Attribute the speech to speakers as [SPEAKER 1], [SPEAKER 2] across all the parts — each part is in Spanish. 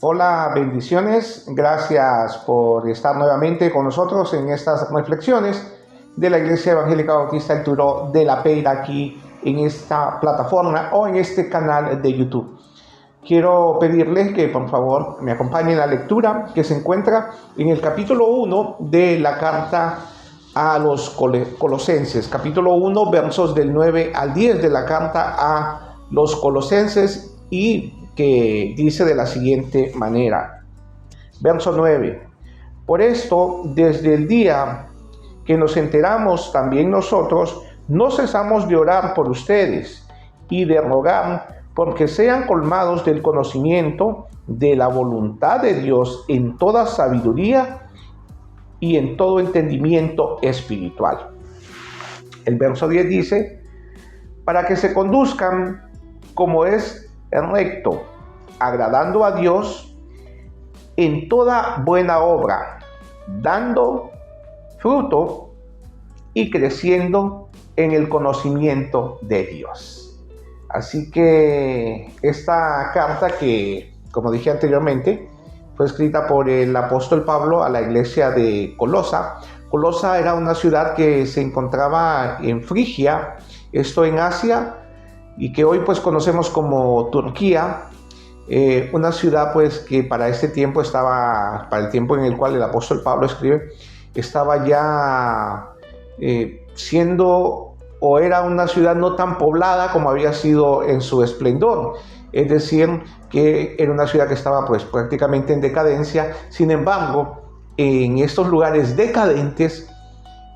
[SPEAKER 1] Hola, bendiciones. Gracias por estar nuevamente con nosotros en estas reflexiones de la Iglesia Evangélica Bautista El Turo de la Peira aquí en esta plataforma o en este canal de YouTube. Quiero pedirles que por favor me acompañen en la lectura que se encuentra en el capítulo 1 de la carta a los Colosenses. Capítulo 1, versos del 9 al 10 de la carta a los Colosenses, y que dice de la siguiente manera. Verso 9. Por esto, desde el día que nos enteramos también nosotros, no cesamos de orar por ustedes y de rogar porque sean colmados del conocimiento de la voluntad de Dios en toda sabiduría y en todo entendimiento espiritual. El verso 10 dice, para que se conduzcan como es recto, agradando a Dios en toda buena obra, dando fruto y creciendo en el conocimiento de Dios. Así que esta carta, que como dije anteriormente, fue escrita por el apóstol Pablo a la iglesia de Colosa. Colosa era una ciudad que se encontraba en Frigia, esto en Asia, y que hoy pues conocemos como Turquía, una ciudad pues que para este tiempo estaba, para el tiempo en el cual el apóstol Pablo escribe, estaba ya siendo o era una ciudad no tan poblada como había sido en su esplendor. Es decir, que era una ciudad que estaba pues prácticamente en decadencia. Sin embargo, en estos lugares decadentes,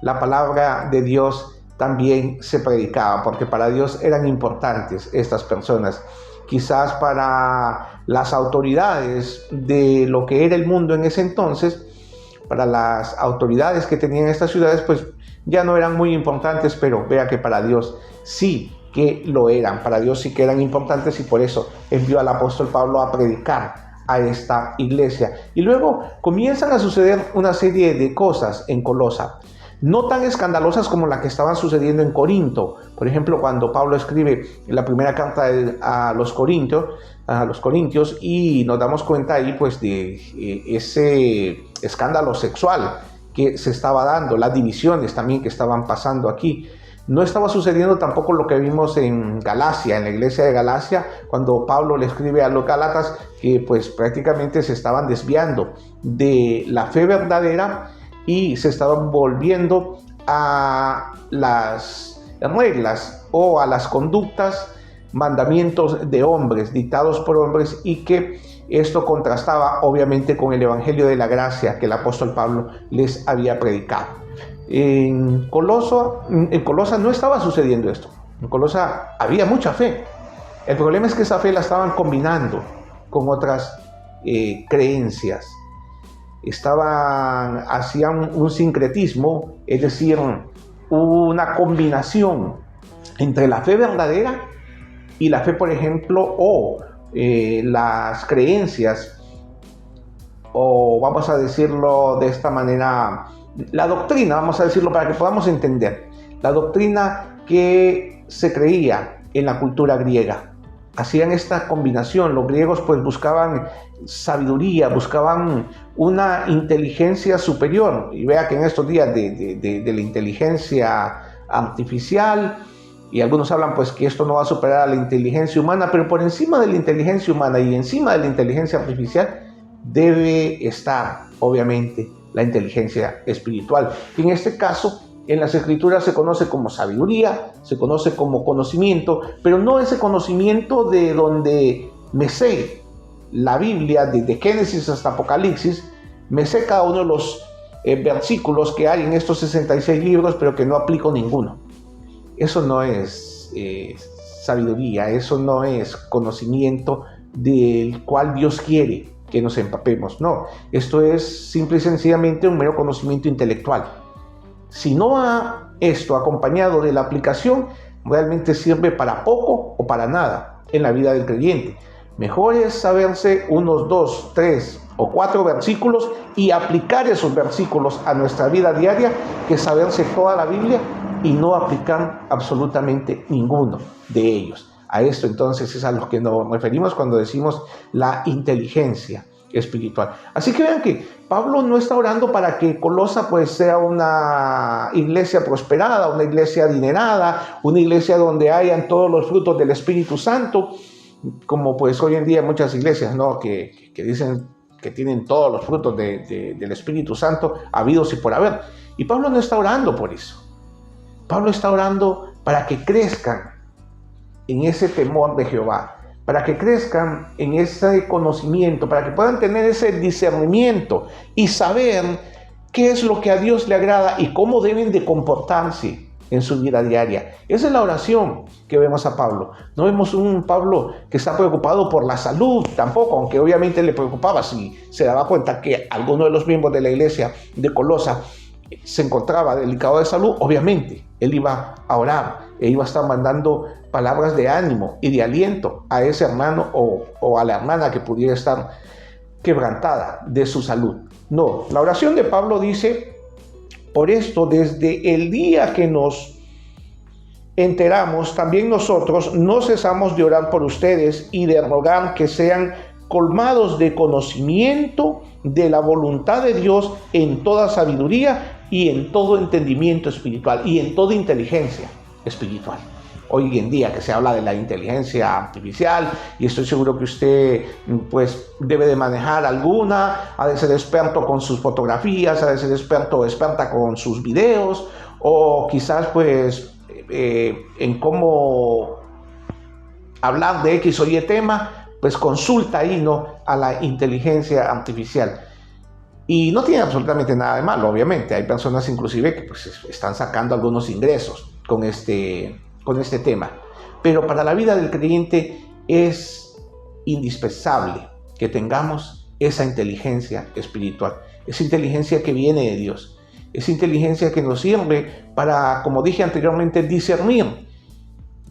[SPEAKER 1] la palabra de Dios también se predicaba, porque para Dios eran importantes estas personas. Quizás para las autoridades de lo que era el mundo en ese entonces, para las autoridades que tenían estas ciudades, pues ya no eran muy importantes, pero vea que para Dios sí que lo eran, para Dios sí que eran importantes, y por eso envió al apóstol Pablo a predicar a esta iglesia. Y luego comienzan a suceder una serie de cosas en Colosa, no tan escandalosas como las que estaban sucediendo en Corinto. Por ejemplo, cuando Pablo escribe en la primera carta a los Corintios, y nos damos cuenta ahí pues de ese escándalo sexual que se estaba dando, las divisiones también que estaban pasando aquí. No estaba sucediendo tampoco lo que vimos en Galacia, en la iglesia de Galacia, cuando Pablo le escribe a los Gálatas que pues prácticamente se estaban desviando de la fe verdadera y se estaban volviendo a las reglas o a las conductas, mandamientos de hombres, dictados por hombres, y que esto contrastaba obviamente con el evangelio de la gracia que el apóstol Pablo les había predicado. En Colosa no estaba sucediendo esto. En Colosa había mucha fe. El problema es que esa fe la estaban combinando con otras creencias. Hacían un sincretismo, es decir, una combinación entre la fe verdadera y la fe, por ejemplo, o las creencias, o vamos a decirlo de esta manera, la doctrina, vamos a decirlo para que podamos entender, la doctrina que se creía en la cultura griega. Hacían esta combinación. Los griegos pues buscaban sabiduría, buscaban una inteligencia superior, y vea que en estos días de la inteligencia artificial, y algunos hablan pues que esto no va a superar a la inteligencia humana, pero por encima de la inteligencia humana y encima de la inteligencia artificial debe estar obviamente la inteligencia espiritual, que en este caso en las escrituras se conoce como sabiduría, se conoce como conocimiento, pero no ese conocimiento de donde me sé la Biblia, desde Génesis hasta Apocalipsis, me sé cada uno de los versículos que hay en estos 66 libros, pero que no aplico ninguno. Eso no es sabiduría, eso no es conocimiento del cual Dios quiere que nos empapemos. No, esto es simple y sencillamente un mero conocimiento intelectual. Si no va esto acompañado de la aplicación, realmente sirve para poco o para nada en la vida del creyente. Mejor es saberse unos 2, 3 o 4 versículos y aplicar esos versículos a nuestra vida diaria, que saberse toda la Biblia y no aplicar absolutamente ninguno de ellos. A esto entonces es a lo que nos referimos cuando decimos la inteligencia espiritual. Así que vean que Pablo no está orando para que Colosa pues sea una iglesia prosperada, una iglesia adinerada, una iglesia donde hayan todos los frutos del Espíritu Santo, como pues hoy en día muchas iglesias, ¿no? que dicen que tienen todos los frutos del Espíritu Santo habidos y por haber. Y Pablo no está orando por eso. Pablo está orando para que crezcan en ese temor de Jehová, para que crezcan en ese conocimiento, para que puedan tener ese discernimiento y saber qué es lo que a Dios le agrada y cómo deben de comportarse en su vida diaria. Esa es la oración que vemos a Pablo. No vemos un Pablo que está preocupado por la salud tampoco, aunque obviamente le preocupaba si se daba cuenta que alguno de los miembros de la iglesia de Colosa se encontraba delicado de salud. Obviamente él iba a orar e iba a estar mandando palabras de ánimo y de aliento a ese hermano o a la hermana que pudiera estar quebrantada de su salud. No, la oración de Pablo dice: por esto, desde el día que nos enteramos, también nosotros no cesamos de orar por ustedes y de rogar que sean colmados de conocimiento de la voluntad de Dios en toda sabiduría y en todo entendimiento espiritual y en toda inteligencia espiritual. Hoy en día que se habla de la inteligencia artificial, y estoy seguro que usted pues debe de manejar alguna, ha de ser experto con sus fotografías, ha de ser experto o experta con sus videos, o quizás pues en cómo hablar de X o Y tema, pues consulta ahí, ¿no?, a la inteligencia artificial. Y no tiene absolutamente nada de malo, obviamente. Hay personas inclusive que pues están sacando algunos ingresos con este tema. Pero para la vida del creyente es indispensable que tengamos esa inteligencia espiritual, esa inteligencia que viene de Dios, esa inteligencia que nos sirve para, como dije anteriormente, discernir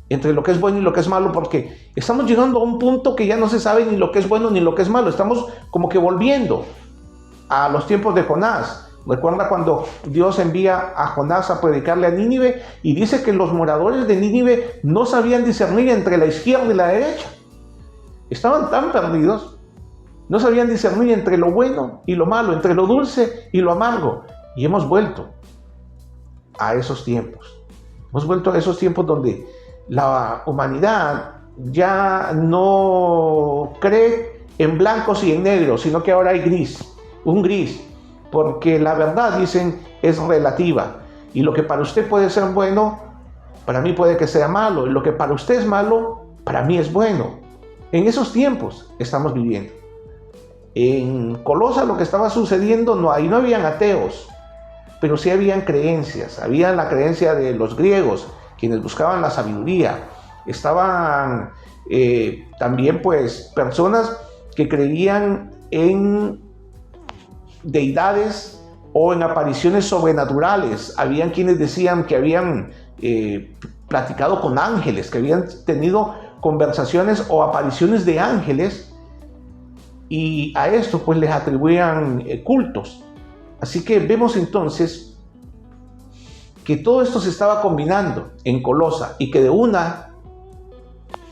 [SPEAKER 1] entre lo que es bueno y lo que es malo, porque estamos llegando a un punto que ya no se sabe ni lo que es bueno ni lo que es malo. Estamos como que volviendo a los tiempos de Jonás. Recuerda cuando Dios envía a Jonás a predicarle a Nínive y dice que los moradores de Nínive no sabían discernir entre la izquierda y la derecha. Estaban tan perdidos, no sabían discernir entre lo bueno y lo malo, entre lo dulce y lo amargo. Y hemos vuelto a esos tiempos. Hemos vuelto a esos tiempos donde la humanidad ya no cree en blancos y en negros, sino que ahora hay gris, un gris. Porque la verdad, dicen, es relativa. Y lo que para usted puede ser bueno, para mí puede que sea malo. Y lo que para usted es malo, para mí es bueno. En esos tiempos estamos viviendo. En Colosa lo que estaba sucediendo, no habían ateos, pero sí habían creencias. Había la creencia de los griegos, quienes buscaban la sabiduría. Estaban también pues personas que creían en deidades o en apariciones sobrenaturales. Habían quienes decían que habían platicado con ángeles, que habían tenido conversaciones o apariciones de ángeles, y a esto pues les atribuían cultos. Así que vemos entonces que todo esto se estaba combinando en Colosa y que de una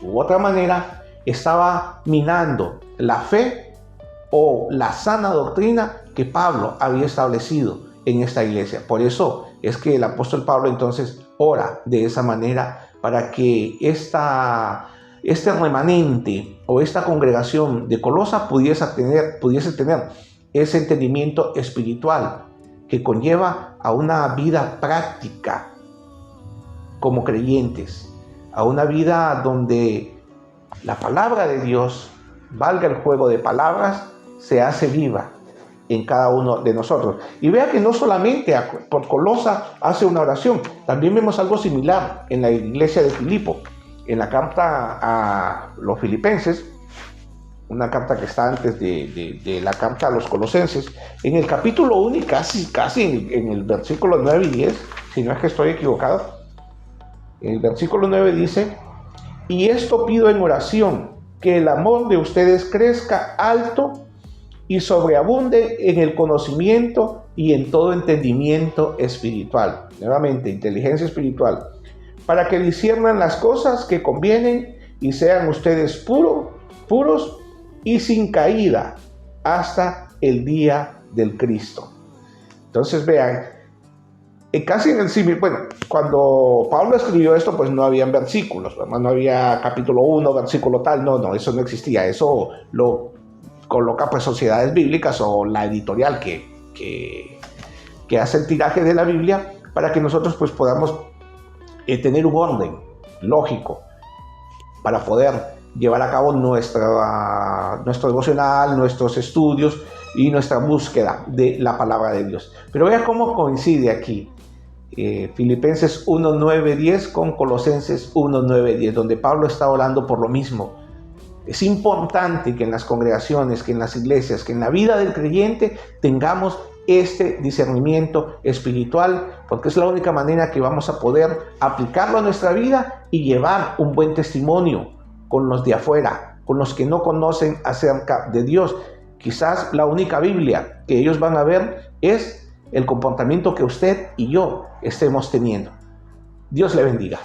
[SPEAKER 1] u otra manera estaba minando la fe o la sana doctrina que Pablo había establecido en esta iglesia. Por eso es que el apóstol Pablo entonces ora de esa manera, para que este remanente o esta congregación de Colosa pudiese tener ese entendimiento espiritual que conlleva a una vida práctica como creyentes, a una vida donde la palabra de Dios, valga el juego de palabras, se hace viva en cada uno de nosotros. Y vea que no solamente por Colosa hace una oración, también vemos algo similar en la iglesia de Filipo, en la carta a los filipenses, una carta que está antes de la carta a los colosenses, en el capítulo 1 y casi en el versículo 9 y 10, si no es que estoy equivocado, en el versículo 9 dice: y esto pido en oración, que el amor de ustedes crezca alto y sobreabunde en el conocimiento y en todo entendimiento espiritual. Nuevamente, inteligencia espiritual, para que disciernan las cosas que convienen y sean ustedes puros y sin caída hasta el día del Cristo. Entonces vean, casi en el símil, bueno, cuando Pablo escribió esto, pues no habían versículos, ¿verdad? No había capítulo 1, versículo tal, no, eso no existía, eso lo coloca pues Sociedades Bíblicas o la editorial que hace el tiraje de la Biblia, para que nosotros pues podamos tener un orden lógico para poder llevar a cabo nuestro devocional, nuestros estudios y nuestra búsqueda de la palabra de Dios. Pero vea cómo coincide aquí Filipenses 1, 9, 10 con Colosenses 1, 9, 10, donde Pablo está orando por lo mismo. Es importante que en las congregaciones, que en las iglesias, que en la vida del creyente tengamos este discernimiento espiritual, porque es la única manera que vamos a poder aplicarlo a nuestra vida y llevar un buen testimonio con los de afuera, con los que no conocen acerca de Dios. Quizás la única Biblia que ellos van a ver es el comportamiento que usted y yo estemos teniendo. Dios le bendiga.